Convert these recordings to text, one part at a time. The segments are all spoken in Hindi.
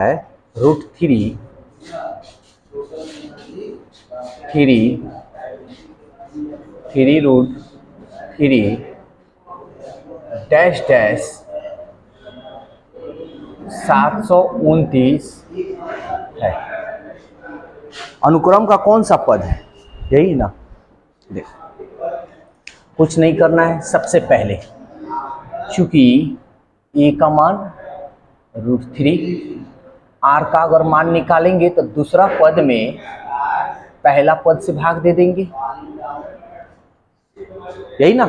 है √3 √3 डैश डैश 729 है। अनुक्रम का कौन सा पद है? यही ना। देखो कुछ नहीं करना है। सबसे पहले चूंकि ए का मान √3, आर का अगर मान निकालेंगे तो दूसरा पद में पहला पद से भाग दे देंगे। यही ना।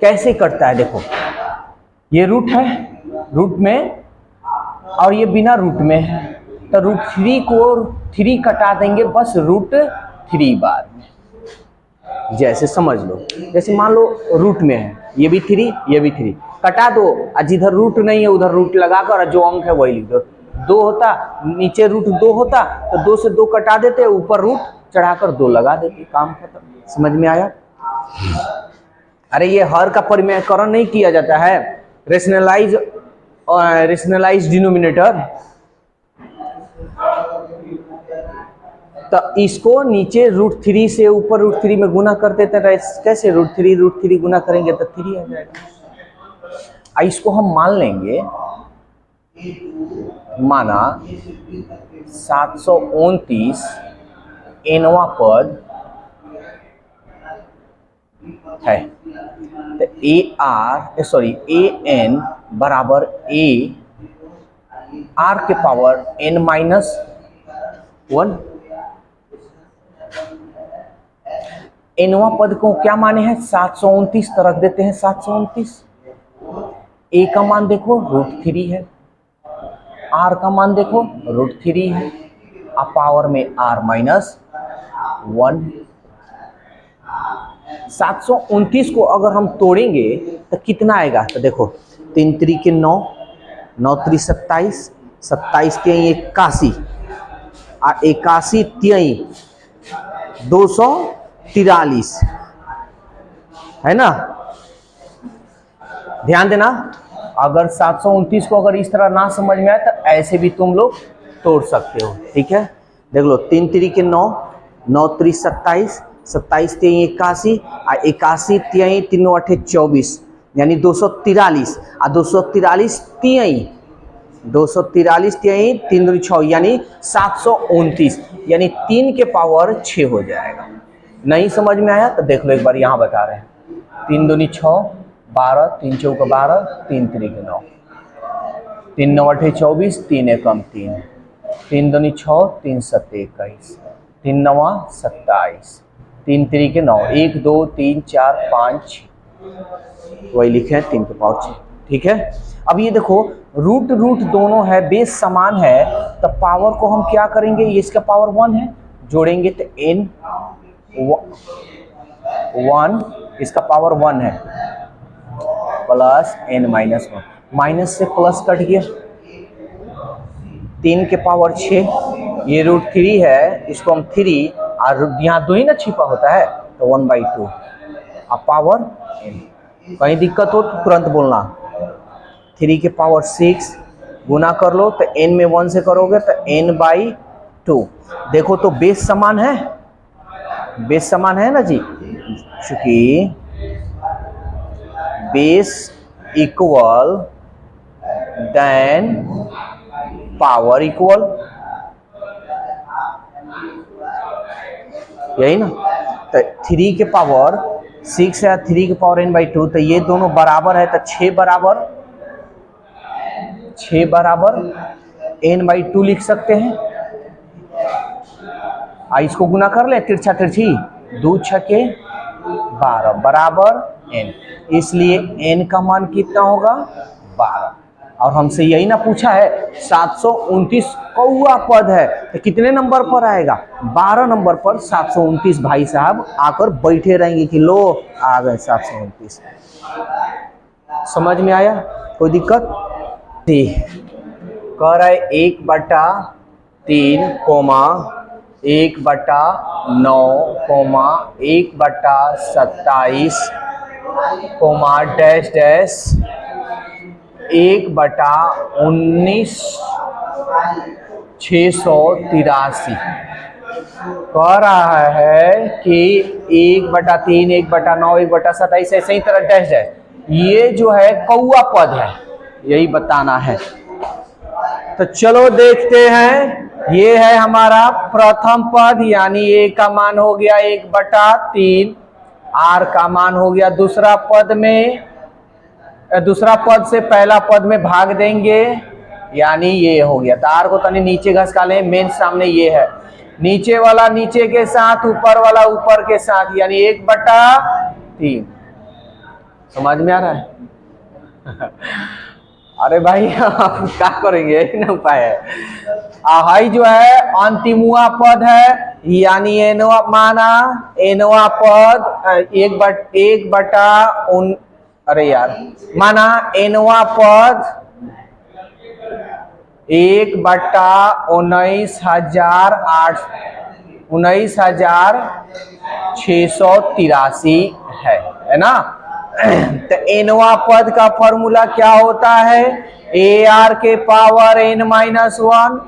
कैसे करता है देखो, ये रूट है, रूट में और ये बिना रूट में है, तो √3 को 3 कटा देंगे बस √3 बार में। जैसे समझ लो, जैसे मान लो रूट में है, ये भी 3 ये भी 3, कटा दो, और जिधर रूट नहीं है उधर रूट लगाकर जो अंक है वही लिख दो। 2 होता, नीचे √2 होता तो 2 से 2 कटा देते, ऊपर रूट चढ़ाकर 2 लगा देते, काम खत्म। समझ में आया? अरे ये हर का परिमेयकरण नहीं किया जाता है, रेशनलाइज डिनोमिनेटर। तो इसको नीचे √3 से ऊपर √3 में गुना कर देते हैं। कैसे √3 गुना करेंगे तो 3 आ जाएगा। इसको हम मान लेंगे, माना 729 nवां पद है, तो an बराबर a r के पावर n-1। nवां पद को क्या माने हैं? 729, तो रख देते हैं 729। a का मान देखो √3 है, r का मान देखो √3 है, और पावर में r-1। 729 को अगर हम तोड़ेंगे तो कितना आएगा? तो देखो 3 3 के 9, 9 3 27, 27 3 81, और 81 3 243 है ना। ध्यान देना, अगर 729 को अगर इस तरह ना समझ में आए तो ऐसे भी तुम लोग तोड़ सकते हो। ठीक है, देख लो 3 3 के 9, 9 3 27, 27 3 81, और 81 3 3 8 24, यानी 243, और 243 3 3 2 6, यानी 729, यानी 3 के पावर 6 हो जाएगा। नहीं समझ में आया तो देख लो एक बार, यहाँ बता रहे हैं। 3 2 6 12, 3 4 12, 3 3 के 9, 3 9 8 24, 3 1 3, 3 2 6, 3 7 21, 3 9 27, 3 3 के 9, 1 2 3 4 5, वही लिखे हैं 3 के पावर 6। ठीक है, अब ये देखो रूट दोनों है, बेस समान है, तो पावर को हम क्या करेंगे? ये इसका पावर 1 है, जोड़ेंगे तो n1, इसका पावर 1 है, प्लस n-1, माइनस से प्लस कट गया, 3 के पावर 6, ये √3 है, इसको हम 3, और यहाँ 2 ही ना छिपा होता है, तो 1/2, अब पावर n। कहीं दिक्कत हो तो तुरंत बोलना। 3 के पावर 6 गुना कर लो, तो n में 1 से करोगे तो n/2। देखो तो बेस समान है, बेस समान है ना जी, चूंकि base equal then power equal, यही ना। तो 3 के पावर 6 है, 3 के पावर n/2, तो ये दोनों बराबर है, तो 6 बराबर n/2 लिख सकते हैं। इसको गुना कर ले, तिरछा तिरछी, 2 6 के 12 बराबर n, इसलिए n का मान कितना होगा? 12। और हमसे यही ना पूछा है, 729 कौआ पद है, तो कितने नंबर पर आएगा? 12 नंबर पर 729 भाई साहब आकर बैठे रहेंगे कि लो आ गए 729। समझ में आया? कोई दिक्कत? कह रहा है 1/3, 1/9, 1/27, डैश डैश 1/19 683 कह रहा है कि 1/3, 1/9, 1/27 ऐसे ही तरह डैश है। ये जो है कौआ पद है, यही बताना है। तो चलो देखते हैं, ये है हमारा प्रथम पद, यानी ए का मान हो गया 1/3, आर का मान हो गया दूसरा पद में, दूसरा पद से पहला पद में भाग देंगे, यानी ये हो गया। तो आर को तनी नीचे घसका लें, मेन सामने ये है, नीचे वाला नीचे के साथ, ऊपर वाला ऊपर के साथ, यानी 1/3। समझ में आ रहा है? अरे भाई आप क्या करेंगे, यही ना उपाय है। हाई जो है अंतिमुआ पद है, यानी एनवा माना, एनवा पद 1/1 अरे यार माना एनवा पद 19,683 है ना। तो एनवा पद का फॉर्मूला क्या होता है, ए आर के पावर n-1।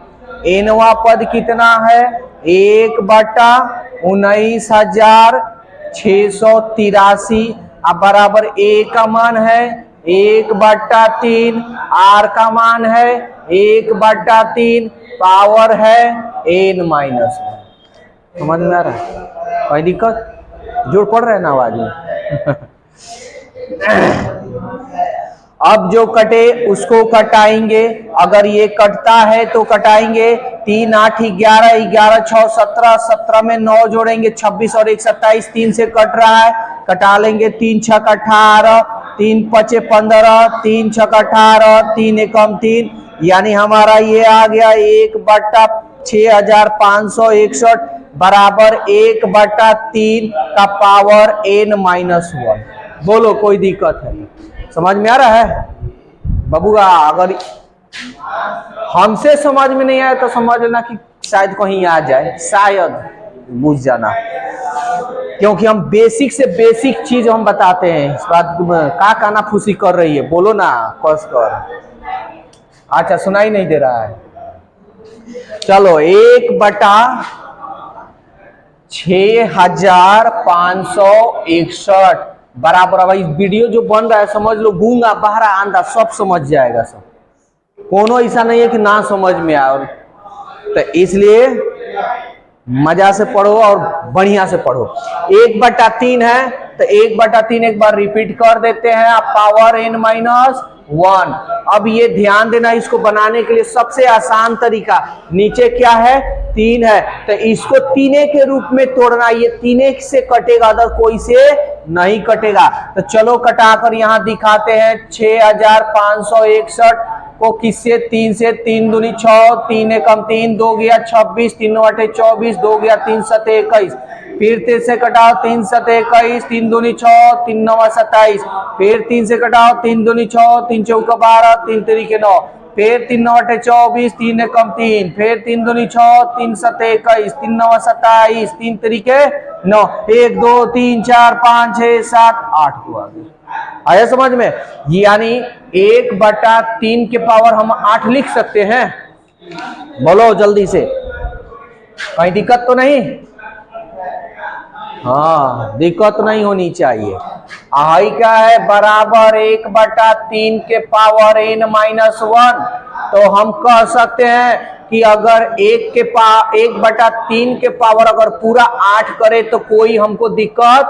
एनवा पद कितना है, 1/19,683, अब बराबर ए का मान है 1/3, आर का मान है 1/3, पावर है n-1। समझ में आ रहा है? कोई दिक्कत? जोड़ पड़ रहा है ना आवाज में? अब जो कटे उसको कटाएंगे, अगर ये कटता है तो कटाएंगे। 3 8 11, 11 6 17, 17 में 9 जोड़ेंगे 26 और 1 27, 3 से कट रहा है, कटा लेंगे। 3 6 18, 3 5 15, 3 6 18, 3 1 3, यानी हमारा ये आ गया 1/6561 बराबर 1/3 का पावर n-1। बोलो कोई दिक्कत है? समझ में आ रहा है बबुआ? अगर हमसे समझ में नहीं आया तो समझ लेना कि शायद कहीं आ जाए, शायद बुझ जाना, क्योंकि हम बेसिक से बेसिक चीज हम बताते हैं। इस बात का काना फूसी कर रही है, बोलो ना कस कर। अच्छा सुनाई नहीं दे रहा है? चलो 1/6561 बराबर। अब वीडियो जो बन रहा है समझ लो, गूंगा बहरा आंधा सब समझ जाएगा, सब कोनो ऐसा नहीं है कि ना समझ में आए। तो इसलिए मजा से पढ़ो और बढ़िया से पढ़ो। 1/3 है तो 1/3 एक बार रिपीट कर देते हैं, आप पावर n-1। अब ये ध्यान देना, इसको बनाने के लिए सबसे आसान तरीका, नीचे क्या है 3 है तो इसको 3 के रूप में तोड़ना, ये 3 से कटेगा, अदर कोई से नहीं कटेगा। तो चलो कटाकर यहाँ दिखाते हैं। 6561 को किससे, 3 से, 3 दूनी 6, 3 एकम 3, 2 गया 26, 3 8 24, 2 गया 3 7 21, फिर 3 से कटाओ 3 7 21, 3 दूनी 6, 3 9 27, फिर 3 से कटाओ 3 दूनी 6, 3 चौका 12, 3 3 9, फिर 3 9 24, 3 एकम 3, फिर 3 दूनी 6, 3 7 21, 3 9 27, 3 3 9, 1 2 3 4 5 6 7 8 को आ गया। आया समझ में? यानी 1/3 के पावर हम 8 लिख सकते हैं। बोलो जल्दी से, कहीं दिक्कत तो नहीं? हाँ दिक्कत नहीं होनी चाहिए। आई क्या है, बराबर 1/3 के पावर n-1। तो हम कह सकते हैं कि अगर 1/3 के पावर अगर पूरा 8 करे तो कोई हमको दिक्कत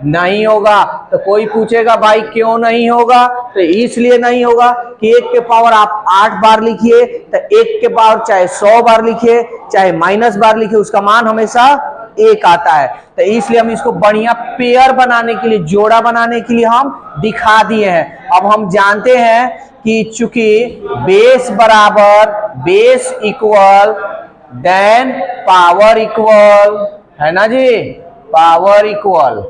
नहीं होगा। तो कोई पूछेगा भाई क्यों नहीं होगा, तो इसलिए नहीं होगा कि 1 के पावर आप 8 बार लिखिए, तो 1 के पावर चाहे 100 बार लिखिए चाहे माइनस बार लिखिए, उसका मान हमेशा 1 आता है। तो इसलिए हम इसको बढ़िया पेयर बनाने के लिए, जोड़ा बनाने के लिए हम दिखा दिए हैं। अब हम जानते हैं कि चूंकि बेस बराबर base equal then power equal है ना जी, पावर इक्वल,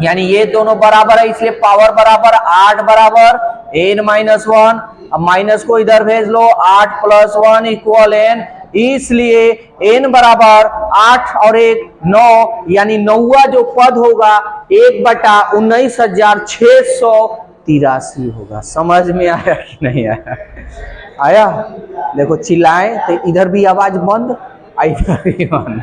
यानी ये दोनों बराबर है, इसलिए पावर बराबर 8 बराबर n-1। अब माइनस को इधर भेज लो, 8 + 1 इक्वल n, इसलिए n बराबर 8 और 1 9, यानी 9वां जो पद होगा 1/19,683 होगा। समझ में आया कि नहीं आया? आया? देखो चिल्लाएं तो इधर भी आवाज बंद और इधर भी बंद।